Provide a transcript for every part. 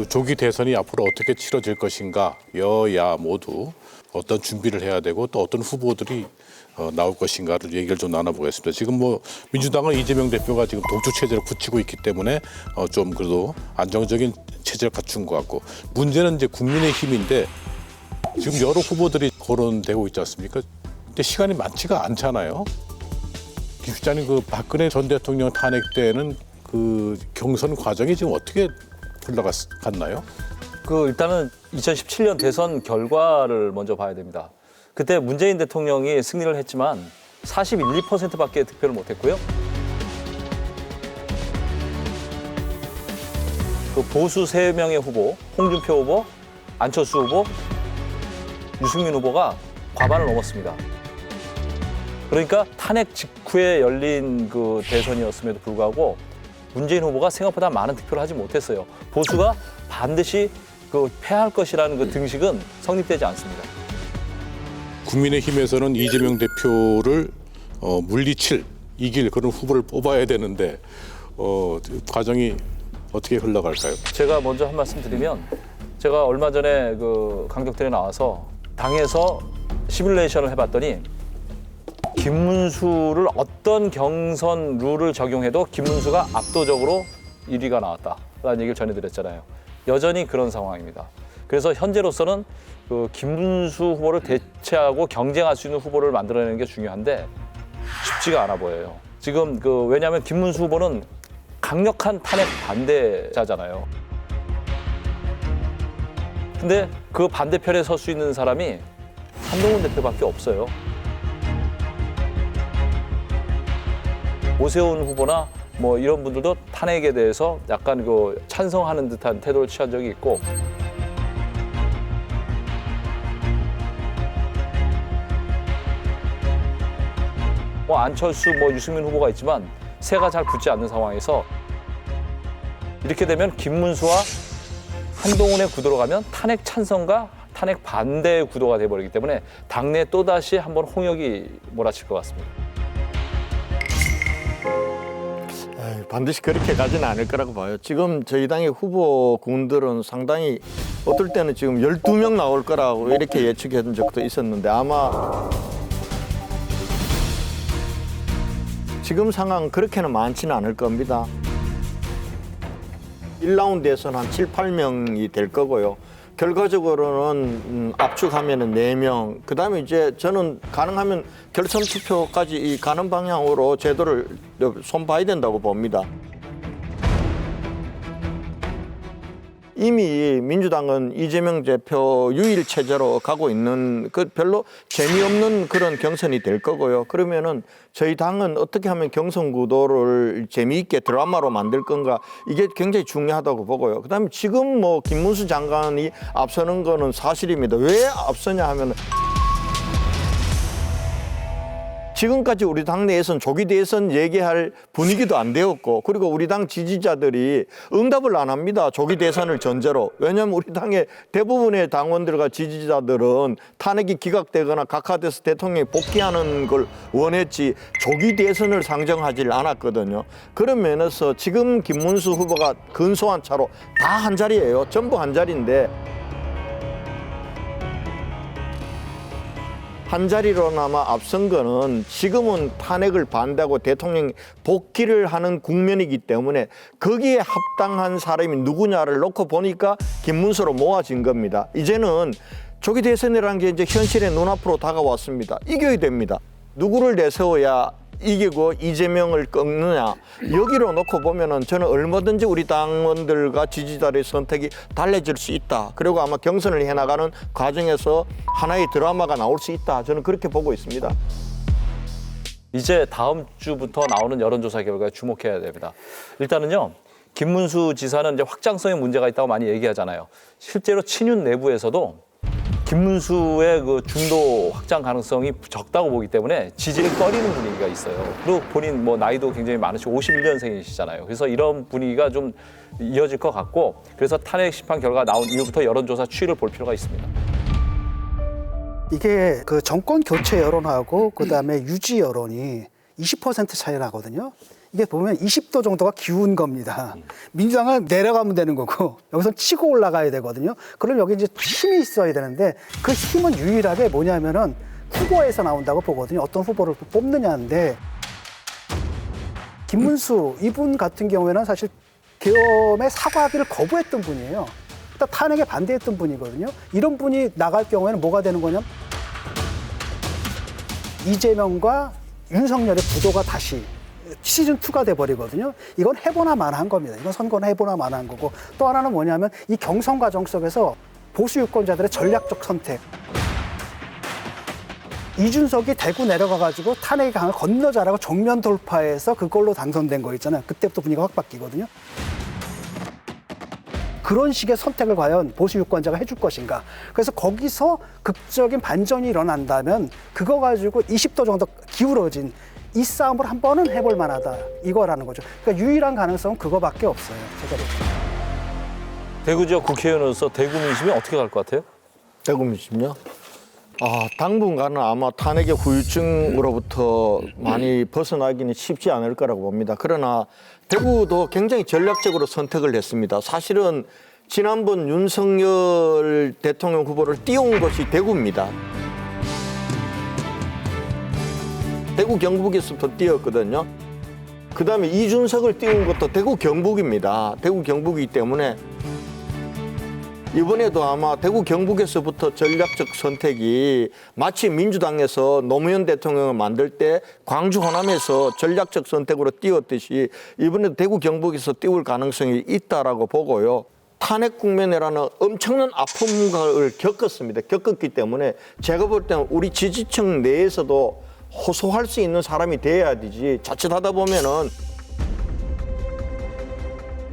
그 조기 대선이 앞으로 어떻게 치러질 것인가 여야 모두 어떤 준비를 해야 되고 또 어떤 후보들이 나올 것인가를 얘기를 좀 나눠보겠습니다. 지금 뭐 민주당은 이재명 대표가 지금 동추 체제를 굳히고 있기 때문에 좀 그래도 안정적인 체제를 갖춘 것 같고 문제는 이제 국민의힘인데 지금 여러 후보들이 거론되고 있지 않습니까? 근데 시간이 많지가 않잖아요. 김 실장님 그 박근혜 전 대통령 탄핵 때는 그 경선 과정이 지금 어떻게 흘러갔나요? 일단은 2017년 대선 결과를 먼저 봐야 됩니다. 그때 문재인 대통령이 승리를 했지만 41, 2%밖에 득표를 못했고요. 그 보수 3명의 후보, 홍준표 후보, 안철수 후보, 유승민 후보가 과반을 넘었습니다. 그러니까 탄핵 직후에 열린 그 대선이었음에도 불구하고 문재인 후보가 생각보다 많은 득표를 하지 못했어요. 보수가 반드시 패할 것이라는 그 등식은 성립되지 않습니다. 국민의힘에서는 이재명 대표를 물리칠, 이길 그런 후보를 뽑아야 되는데 과정이 어떻게 흘러갈까요? 제가 먼저 한 말씀 드리면 제가 얼마 전에 그 강격들에 나와서 당에서 시뮬레이션을 해봤더니 김문수를 어떤 경선 룰을 적용해도 김문수가 압도적으로 1위가 나왔다라는 얘기를 전해드렸잖아요. 여전히 그런 상황입니다. 그래서 현재로서는 그 김문수 후보를 대체하고 경쟁할 수 있는 후보를 만들어내는 게 중요한데 쉽지가 않아 보여요. 지금 왜냐하면 김문수 후보는 강력한 탄핵 반대자잖아요. 근데 그 반대편에 설 수 있는 사람이 한동훈 대표밖에 없어요. 오세훈 후보나 뭐 이런 분들도 탄핵에 대해서 약간 찬성하는 듯한 태도를 취한 적이 있고 안철수, 유승민 후보가 있지만 새가 잘 붙지 않는 상황에서 이렇게 되면 김문수와 한동훈의 구도로 가면 탄핵 찬성과 탄핵 반대의 구도가 돼버리기 때문에 당내 또다시 한번 홍역이 몰아칠 것 같습니다. 반드시 그렇게 가지는 않을 거라고 봐요. 지금 저희 당의 후보군들은 상당히 어떨 때는 지금 12명 나올 거라고 이렇게 예측한 적도 있었는데 아마 지금 상황 그렇게는 많지는 않을 겁니다. 1라운드에서는 한 7, 8명이 될 거고요. 결과적으로는 압축하면은 4명. 그다음에 이제 저는 가능하면 결선 투표까지 가는 방향으로 제도를 손봐야 된다고 봅니다. 이미 민주당은 이재명 대표 유일 체제로 가고 있는 별로 재미없는 그런 경선이 될 거고요. 그러면은 저희 당은 어떻게 하면 경선 구도를 재미있게 드라마로 만들 건가 이게 굉장히 중요하다고 보고요. 그다음에 지금 김문수 장관이 앞서는 거는 사실입니다. 왜 앞서냐 하면은 지금까지 우리 당내에서는 조기 대선 얘기할 분위기도 안 되었고 그리고 우리 당 지지자들이 응답을 안 합니다. 조기 대선을 전제로. 왜냐하면 우리 당의 대부분의 당원들과 지지자들은 탄핵이 기각되거나 각하돼서 대통령이 복귀하는 걸 원했지 조기 대선을 상정하지 않았거든요. 그런 면에서 지금 김문수 후보가 근소한 차로 다 한 자리예요. 전부 한 자리인데 한 자리로나마 앞선 거는 지금은 탄핵을 반대하고 대통령이 복귀를 하는 국면이기 때문에 거기에 합당한 사람이 누구냐를 놓고 보니까 김문수로 모아진 겁니다. 이제는 조기 대선이라는 게 이제 현실의 눈앞으로 다가왔습니다. 이겨야 됩니다. 누구를 내세워야 이기고 이재명을 꺾느냐 여기로 놓고 보면은 저는 얼마든지 우리 당원들과 지지자들의 선택이 달라질 수 있다. 그리고 아마 경선을 해나가는 과정에서 하나의 드라마가 나올 수 있다. 저는 그렇게 보고 있습니다. 이제 다음 주부터 나오는 여론조사 결과에 주목해야 됩니다. 일단은요. 김문수 지사는 이제 확장성에 문제가 있다고 많이 얘기하잖아요. 실제로 친윤 내부에서도 김문수의 중도 확장 가능성이 적다고 보기 때문에 지지를 꺼리는 분위기가 있어요. 그리고 본인 나이도 굉장히 많으시고 51년생이시잖아요. 그래서 이런 분위기가 좀 이어질 것 같고 그래서 탄핵 심판 결과가 나온 이후부터 여론조사 추이를 볼 필요가 있습니다. 이게 정권 교체 여론하고 그다음에 유지 여론이 20% 차이 나거든요. 이게 보면 20도 정도가 기운 겁니다. 민주당은 내려가면 되는 거고 여기서 치고 올라가야 되거든요. 그럼 여기 이제 힘이 있어야 되는데 그 힘은 유일하게 뭐냐면은 후보에서 나온다고 보거든요. 어떤 후보를 뽑느냐인데 김문수 이분 같은 경우에는 사실 계엄의 사과하기를 거부했던 분이에요. 일단 탄핵에 반대했던 분이거든요. 이런 분이 나갈 경우에는 뭐가 되는 거냐? 이재명과 윤석열의 구도가 다시 시즌2가 돼버리거든요. 이건 해보나 마나한 겁니다. 이건 선거는 해보나 마나한 거고 또 하나는 뭐냐면 이 경선 과정 속에서 보수 유권자들의 전략적 선택. 이준석이 대구 내려가가지고 탄핵의 강을 건너자라고 정면 돌파해서 그걸로 당선된 거 있잖아요. 그때부터 분위기가 확 바뀌거든요. 그런 식의 선택을 과연 보수 유권자가 해줄 것인가. 그래서 거기서 극적인 반전이 일어난다면 그거 가지고 20도 정도 기울어진 이 싸움을 한 번은 해볼 만하다. 이거라는 거죠. 그러니까 유일한 가능성은 그거밖에 없어요. 제가 볼 때. 대구 지역 국회의원으로서 대구 민심이 어떻게 갈 것 같아요? 대구 민심요? 당분간은 아마 탄핵의 후유증으로부터 많이 벗어나기는 쉽지 않을 거라고 봅니다. 그러나 대구도 굉장히 전략적으로 선택을 했습니다. 사실은 지난번 윤석열 대통령 후보를 띄운 것이 대구입니다. 대구 경북에서부터 띄웠거든요. 그다음에 이준석을 띄운 것도 대구 경북입니다. 대구 경북이기 때문에 이번에도 아마 대구 경북에서부터 전략적 선택이 마치 민주당에서 노무현 대통령을 만들 때 광주 호남에서 전략적 선택으로 띄웠듯이 이번에도 대구 경북에서 띄울 가능성이 있다라고 보고요. 탄핵 국면이라는 엄청난 아픔을 겪었기 때문에 제가 볼 때는 우리 지지층 내에서도 호소할 수 있는 사람이 돼야 되지. 자칫하다 보면은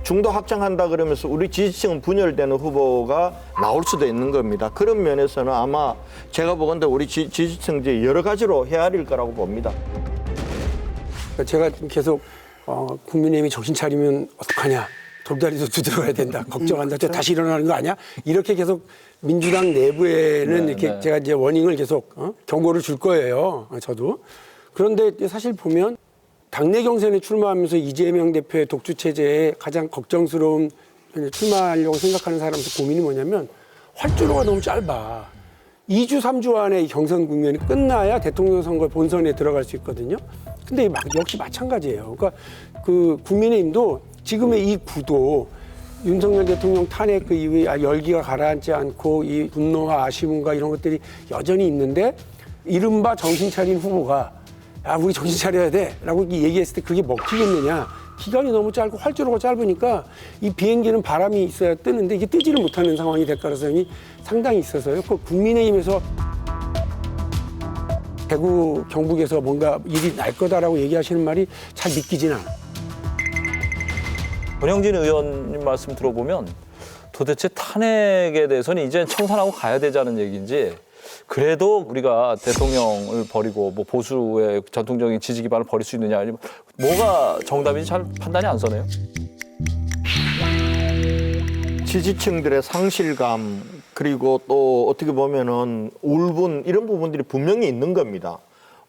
중도 확장한다 그러면서 우리 지지층은 분열되는 후보가 나올 수도 있는 겁니다. 그런 면에서는 아마 제가 보건대 우리 지지층들이 여러 가지로 헤아릴 거라고 봅니다. 제가 계속 국민의힘이 정신 차리면 어떡하냐. 돌다리도 두드려야 된다. 걱정한다. 저 다시 일어나는 거 아니야? 이렇게 계속 민주당 내부에는 이렇게 제가 이제 워닝을 계속 경고를 줄 거예요. 저도. 그런데 사실 보면 당내 경선에 출마하면서 이재명 대표의 독주 체제에 가장 걱정스러운 출마하려고 생각하는 사람들 고민이 뭐냐면 활주로가 너무 짧아. 2주, 3주 안에 이 경선 국면이 끝나야 대통령 선거 본선에 들어갈 수 있거든요. 근데 역시 마찬가지예요. 그러니까 그 국민의힘도 지금의 이 구도 윤석열 대통령 탄핵 그 이후에 열기가 가라앉지 않고 이 분노와 아쉬움과 이런 것들이 여전히 있는데 이른바 정신 차린 후보가 우리 정신 차려야 돼 라고 얘기했을 때 그게 먹히겠느냐. 기간이 너무 짧고 활주로가 짧으니까 이 비행기는 바람이 있어야 뜨는데 이게 뜨지를 못하는 상황이 될 가능성이 상당히 있어서요. 그 국민의힘에서 대구 경북에서 뭔가 일이 날 거다라고 얘기하시는 말이 잘 믿기진 않아. 권영진 의원님 말씀 들어보면 도대체 탄핵에 대해서는 이제 청산하고 가야 되자는 얘기인지 그래도 우리가 대통령을 버리고 뭐 보수의 전통적인 지지 기반을 버릴 수 있느냐 아니면 뭐가 정답인지 잘 판단이 안 서네요. 지지층들의 상실감 그리고 또 어떻게 보면은 울분 이런 부분들이 분명히 있는 겁니다.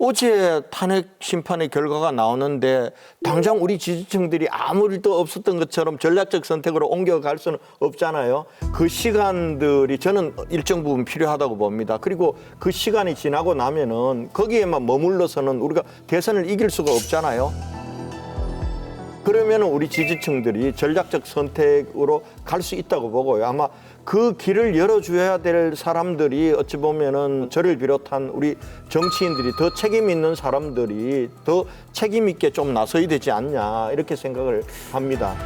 어제 탄핵 심판의 결과가 나오는데 당장 우리 지지층들이 아무 일도 없었던 것처럼 전략적 선택으로 옮겨갈 수는 없잖아요. 그 시간들이 저는 일정 부분 필요하다고 봅니다. 그리고 그 시간이 지나고 나면은 거기에만 머물러서는 우리가 대선을 이길 수가 없잖아요. 그러면은 우리 지지층들이 전략적 선택으로 갈 수 있다고 보고요. 아마 그 길을 열어줘야 될 사람들이 어찌 보면은 저를 비롯한 우리 정치인들이 더 책임 있는 사람들이 더 책임 있게 좀 나서야 되지 않냐 이렇게 생각을 합니다.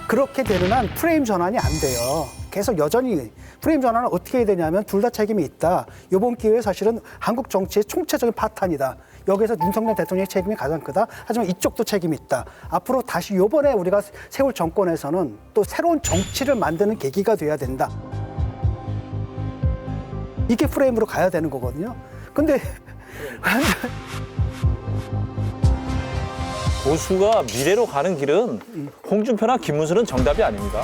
그렇게 되는 한 프레임 전환이 안 돼요. 계속 여전히 프레임 전환은 어떻게 해야 되냐면 둘 다 책임이 있다. 이번 기회에 사실은 한국 정치의 총체적인 파탄이다. 여기서 윤석열 대통령의 책임이 가장 크다. 하지만 이쪽도 책임이 있다. 앞으로 다시 이번에 우리가 세울 정권에서는 또 새로운 정치를 만드는 계기가 돼야 된다. 이게 프레임으로 가야 되는 거거든요. 근데 보수가 미래로 가는 길은 홍준표나 김문수는 정답이 아닙니다.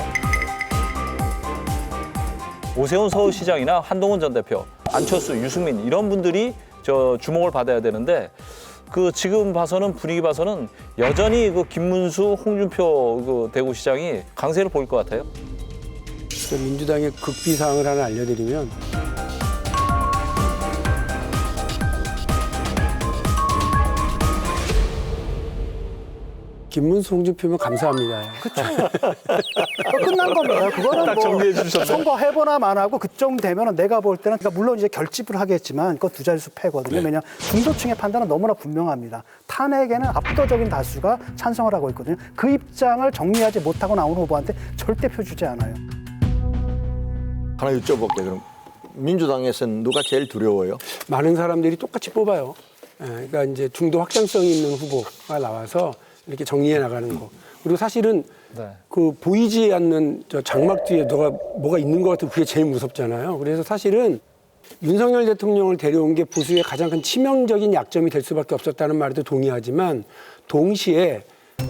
오세훈 서울시장이나 한동훈 전 대표, 안철수, 유승민 이런 분들이 주목을 받아야 되는데 그 지금 봐서는 분위기 봐서는 여전히 그 김문수, 홍준표 그 대구시장이 강세를 보일 것 같아요. 민주당의 극비 사항을 하나 알려드리면 김문수, 홍준표면 감사합니다. 끝난 겁니다. 그거는 딱 뭐 정리해 주셨네. 선거 해보나 마나고 그쯤 되면은 내가 볼 때는 그러니까 물론 이제 결집을 하겠지만 그건 두 자릿수 패거든요. 왜냐 중도층의 판단은 너무나 분명합니다. 탄핵에는 압도적인 다수가 찬성을 하고 있거든요. 그 입장을 정리하지 못하고 나온 후보한테 절대 표 주지 않아요. 하나 여쭤볼게요. 그럼 민주당에서는 누가 제일 두려워요? 많은 사람들이 똑같이 뽑아요. 예, 그러니까 이제 중도 확장성이 있는 후보가 나와서 이렇게 정리해 나가는 거. 그리고 사실은 네. 그 보이지 않는 저 장막 뒤에 뭐가 있는 것 같은 그게 제일 무섭잖아요. 그래서 사실은 윤석열 대통령을 데려온 게 보수의 가장 큰 치명적인 약점이 될 수밖에 없었다는 말에도 동의하지만 동시에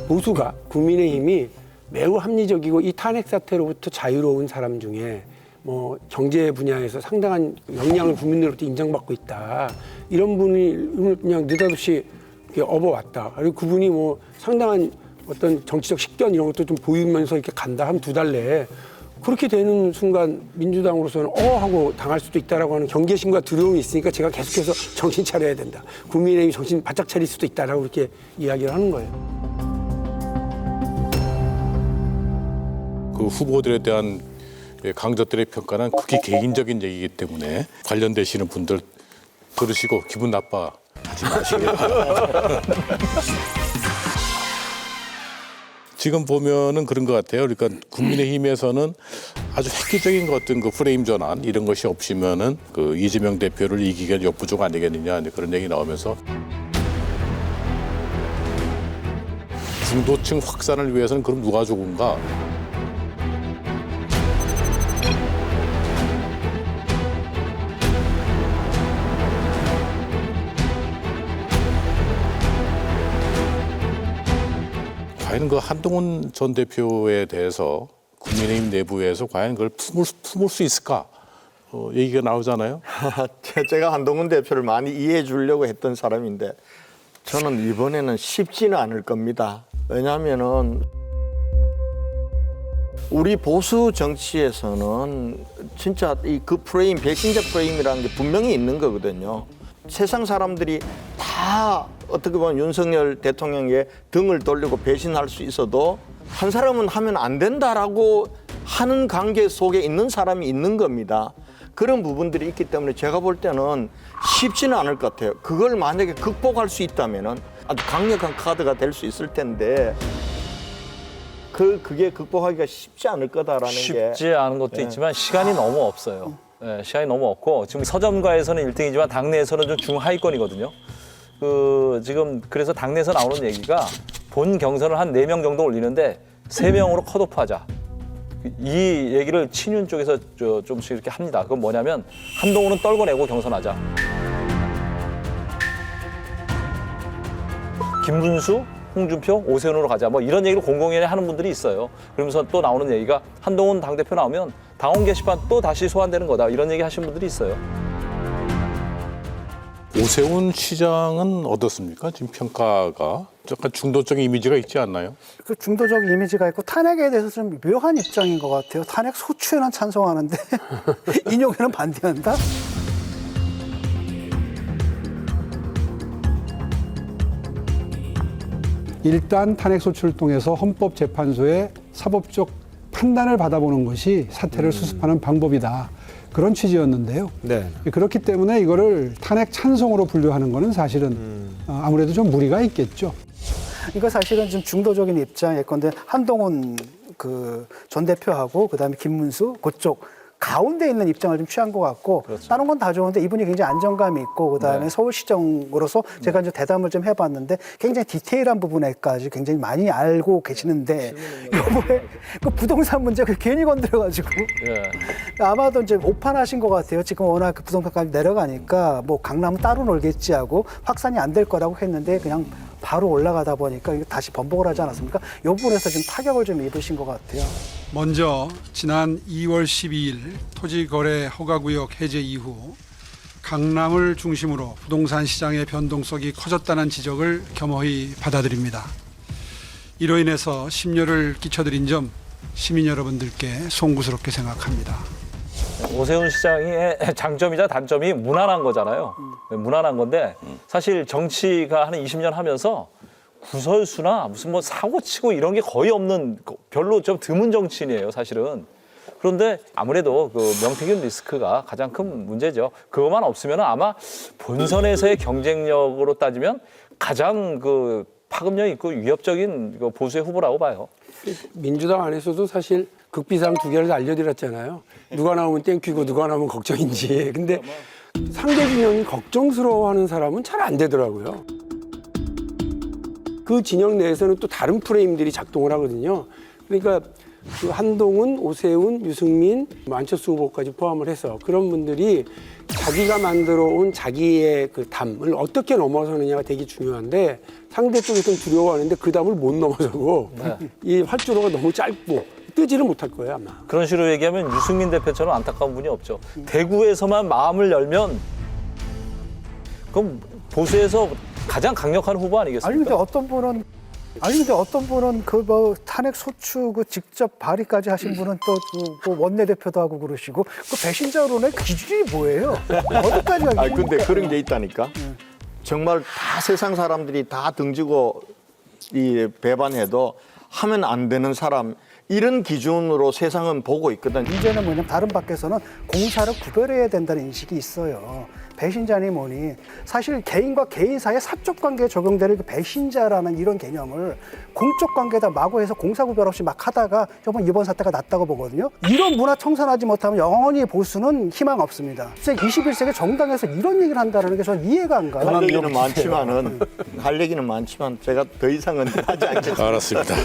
보수가 국민의힘이 매우 합리적이고 이 탄핵 사태로부터 자유로운 사람 중에 뭐 경제 분야에서 상당한 역량을 국민들로부터 인정받고 있다. 이런 분이 그냥 느닷없이 이렇게 업어왔다. 그리고 그분이 뭐 상당한 어떤 정치적 식견 이런 것도 좀 보이면서 이렇게 간다 한 두 달 내에 그렇게 되는 순간 민주당으로서는 하고 당할 수도 있다라고 하는 경계심과 두려움이 있으니까 제가 계속해서 정신 차려야 된다. 국민의힘이 정신 바짝 차릴 수도 있다라고 이렇게 이야기를 하는 거예요. 그 후보들에 대한 강자들의 평가는 극히 개인적인 얘기이기 때문에 관련되시는 분들 들으시고 기분 나빠하지 마시기 바랍니다. 지금 보면은 그런 것 같아요. 그러니까 국민의힘에서는 아주 획기적인 것 같은 그 프레임 전환 이런 것이 없으면은 그 이재명 대표를 이기기가 역부족 아니겠느냐 그런 얘기 나오면서 중도층 확산을 위해서는 그럼 누가 좋은가? 과연 그 한동훈 전 대표에 대해서 국민의힘 내부에서 과연 그걸 품을 수 있을까? 얘기가 나오잖아요. 제가 한동훈 대표를 많이 이해해 주려고 했던 사람인데 저는 이번에는 쉽지는 않을 겁니다. 왜냐하면은 우리 보수 정치에서는 진짜 그 프레임, 배신자 프레임이라는 게 분명히 있는 거거든요. 세상 사람들이 다 어떻게 보면 윤석열 대통령의 등을 돌리고 배신할 수 있어도 한 사람은 하면 안 된다라고 하는 관계 속에 있는 사람이 있는 겁니다. 그런 부분들이 있기 때문에 제가 볼 때는 쉽지는 않을 것 같아요. 그걸 만약에 극복할 수 있다면은 아주 강력한 카드가 될 수 있을 텐데 그게 극복하기가 쉽지 않을 거다라는 게 쉽지 않은 것도 있지만 시간이 너무 없어요. 네, 시간이 너무 없고 지금 서점가에서는 1등이지만 당내에서는 좀 중하위권이거든요. 지금 그래서 당내에서 나오는 얘기가 본 경선을 한 4명 정도 올리는데 3명으로 컷오프하자. 이 얘기를 친윤 쪽에서 좀씩 이렇게 합니다. 그건 뭐냐면 한동훈은 떨궈내고 경선하자. 김문수, 홍준표, 오세훈으로 가자. 뭐 이런 얘기를 공공연히 하는 분들이 있어요. 그러면서 또 나오는 얘기가 한동훈 당대표 나오면 당원 게시판 또 다시 소환되는 거다. 이런 얘기 하시는 분들이 있어요. 오세훈 시장은 어떻습니까? 지금 평가가 약간 중도적인 이미지가 있지 않나요? 그 중도적 이미지가 있고 탄핵에 대해서 좀 묘한 입장인 것 같아요. 탄핵 소추에는 찬성하는데 인용에는 반대한다? 일단 탄핵소추를 통해서 헌법재판소의 사법적 판단을 받아보는 것이 사태를 수습하는 방법이다. 그런 취지였는데요. 네. 그렇기 때문에 이거를 탄핵 찬성으로 분류하는 것은 사실은 아무래도 좀 무리가 있겠죠. 이거 사실은 좀 중도적인 입장일 건데 한동훈 그 전 대표하고 그다음에 김문수 그쪽 가운데 있는 입장을 좀 취한 것 같고 다른 건 다 좋은데 이분이 굉장히 안정감이 있고 그다음에 서울시정으로서 제가 이제 대담을 좀 해봤는데 굉장히 디테일한 부분에까지 굉장히 많이 알고 계시는데 요번에 그 부동산 문제 그 괜히 건드려가지고 아마도 이제 오판하신 것 같아요. 지금 워낙 그 부동산까지 내려가니까 뭐 강남은 따로 놀겠지 하고 확산이 안 될 거라고 했는데 그냥 바로 올라가다 보니까 이거 다시 번복을 하지 않았습니까? 이 부분에서 좀 타격을 좀 입으신 것 같아요. 먼저 지난 2월 12일 토지거래 허가구역 해제 이후 강남을 중심으로 부동산 시장의 변동성이 커졌다는 지적을 겸허히 받아들입니다. 이로 인해서 심려를 끼쳐드린 점 시민 여러분들께 송구스럽게 생각합니다. 오세훈 시장의 장점이자 단점이 무난한 거잖아요. 무난한 건데 사실 정치가 한 20년 하면서 구설수나 무슨 뭐 사고 치고 이런 게 거의 없는 별로 좀 드문 정치인이에요, 사실은. 그런데 아무래도 그 명태균 리스크가 가장 큰 문제죠. 그것만 없으면 아마 본선에서의 경쟁력으로 따지면 가장 그 파급력 있고 위협적인 그 보수의 후보라고 봐요. 민주당 안에서도 사실 극비상 두 개를 알려드렸잖아요. 누가 나오면 땡큐고 누가 나오면 걱정인지. 근데 상대 진영이 걱정스러워하는 사람은 잘 안 되더라고요. 그 진영 내에서는 또 다른 프레임들이 작동을 하거든요. 그러니까 그 한동훈, 오세훈, 유승민, 안철수 후보까지 포함을 해서 그런 분들이 자기가 만들어 온 자기의 그 담을 어떻게 넘어서느냐가 되게 중요한데 상대 쪽에서는 두려워하는데 그 담을 못 넘어서고 이 활주로가 너무 짧고 뜨지를 못할 거예요, 아마. 그런 식으로 얘기하면 유승민 대표처럼 안타까운 분이 없죠. 대구에서만 마음을 열면 그럼 보수에서 가장 강력한 후보 아니겠습니까? 아니 근데 어떤 분은 그 뭐 탄핵 소추 그 직접 발의까지 하신 분은 또 그 원내대표도 하고 그러시고 그 배신자론의 기준이 뭐예요? 어디까지 하겠습니까? 아니 근데 그런 게 있다니까. 정말 다 세상 사람들이 다 등지고 이 배반해도 하면 안 되는 사람 이런 기준으로 세상은 보고 있거든. 이제는 뭐냐면 다른 밖에서는 공사를 구별해야 된다는 인식이 있어요. 배신자니 뭐니 사실 개인과 개인 사이의 사적 관계에 적용되는 그 배신자라는 이런 개념을 공적 관계에다 마구 해서 공사 구별 없이 막 하다가 이번 사태가 났다고 보거든요. 이런 문화 청산하지 못하면 영원히 보수는 희망 없습니다. 21세기 정당에서 이런 얘기를 한다는 게 저는 이해가 안 가요. 할 얘기는 많지만 제가 더 이상은 하지 않겠습니다. 알았습니다.